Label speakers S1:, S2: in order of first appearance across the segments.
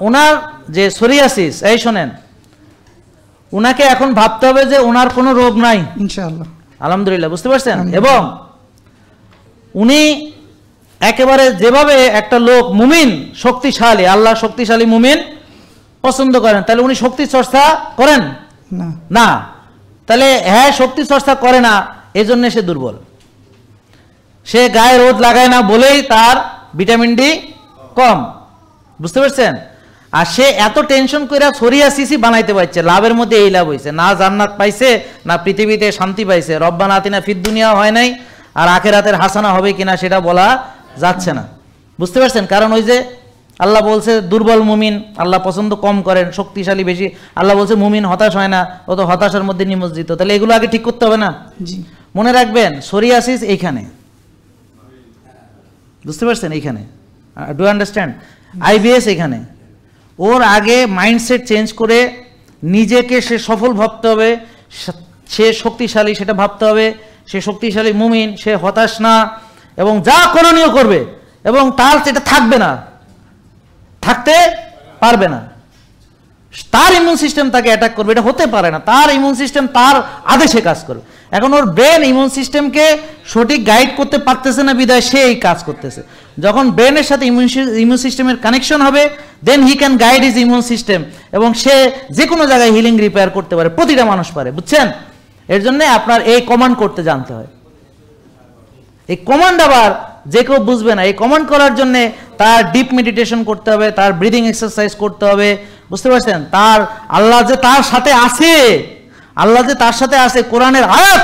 S1: ওনার যে সোরিয়াসিস, এই শোনেন, উনাকে এখন ভাবতে হবে যে ওনার কোনো রোগ নাই
S2: ইনশাআল্লাহ,
S1: আলহামদুলিল্লাহ, বুঝতে পারছেন? এবং উনি একেবারে যেভাবে একটা লোক মুমিন শক্তিশালী, আল্লাহ শক্তিশালী মুমিন পছন্দ করেন, তাহলে উনি শক্তি চর্চা করেন না। তাহলে হ্যাঁ, শক্তি চর্চা করে না, এজন্য সে দুর্বল। সে গায়ে রোদ লাগায় না বলেই তার ভিটামিন ডি কম, বুঝতে পারছেন? আর সে এত টেনশন করে সোরিয়াসিসই বানাইতে পারছে, লাভের মধ্যে এই লাভ হয়েছে, না জান্নাত পাইছে না পৃথিবীতে শান্তি পাইছে। রব্বানা আতিনা ফিদ দুনিয়া হয় নাই, আর আখিরাতের হাসানা হবে কিনা সেটা বলা যাচ্ছে না, বুঝতে পারছেন? কারণ ওই যে আল্লাহ বলছে দুর্বল মুমিন আল্লাহ পছন্দ কম করেন, শক্তিশালী বেশি। আল্লাহ বলছে মুমিন হতাশ হয় না, ও তো হতাশার মধ্যে নিমজ্জিত। তাহলে এগুলো আগে ঠিক করতে হবে না? মনে রাখবেন, সোরিয়াসিস এইখানে, বুঝতে পারছেন? এইখানে, ডু আন্ডারস্ট্যান্ড? আইবিএস এখানে। ওর আগে মাইন্ডসেট চেঞ্জ করে নিজেকে সে সফল ভাবতে হবে, সে শক্তিশালী সেটা ভাবতে হবে, সে শক্তিশালী মুমিন, সে হতাশ না, এবং যা করণীয় করবে, এবং তার সেটা থাকবে না, থাকতে পারবে না। তার ইমিউন সিস্টেম তাকে অ্যাটাক করবে, এটা হতে পারে না। তার ইমিউন সিস্টেম তার আদেশে কাজ করবে। এখন ওর ব্রেন ইমিউন সিস্টেমকে সঠিক গাইড করতে পারতেছে না, বিদায় সে এই কাজ করতেছে। যখন ব্রেনের সাথে ইমিউন সিস্টেমের কানেকশন হবে, then he can guide his immune system, এবং সে যে কোনো জায়গায় হিলিং রিপেয়ার করতে পারে, প্রতিটা মানুষ পারে, বুঝছেন? এর জন্য আপনার এই কমান্ড করতে জানতে হয়। এই কমান্ড আবার যে কেউ বুঝবে না। এই কমান্ড করার জন্য তার ডিপ মেডিটেশন করতে হবে, তার ব্রিদিং এক্সারসাইজ করতে হবে, বুঝতে পারছেন? তার আল্লাহ যে তার সাথে আছে, আল্লাহ যে তার সাথে আছে, কোরআনের আয়াত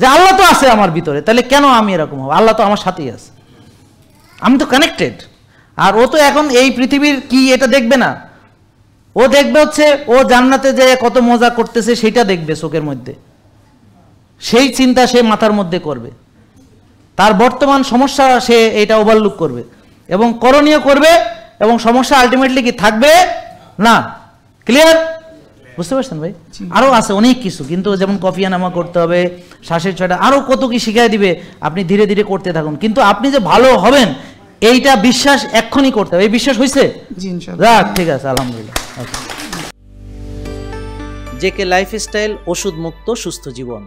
S1: যে আল্লাহ তো আছে আমার ভিতরে, তাহলে কেন আমি এরকম হব? আল্লাহ তো আমার সাথেই আছে, আমি তো কানেক্টেড। আর ও তো এখন এই পৃথিবীর কি এটা দেখবে না, ও দেখবে হচ্ছে ও জান্নাতে যে কত মজা করতেছে সেটা দেখবে চোখের মধ্যে, সেই চিন্তা সে মাথার মধ্যে করবে। তার বর্তমান সমস্যা সে এটা ওভারলুক করবে এবং করণীয় করবে, এবং সমস্যা আলটিমেটলি কি থাকবে না। ক্লিয়ার? বুঝতে পারছেন ভাই? আরো আছে অনেক কিছু, কিন্তু যেমন কফিয়া নামা করতে হবে, শ্বাসের ছয়টা, আরো কত কি শিখাই দিবে, আপনি ধীরে ধীরে করতে থাকুন। কিন্তু আপনি যে ভালো হবেন এইটা বিশ্বাস এক্ষুনি করতে হবে। এই বিশ্বাস হয়েছে? রাখ, ঠিক আছে, আলহামদুলিল্লাহ। জেকে লাইফস্টাইল, ওষুধ মুক্ত সুস্থ জীবন।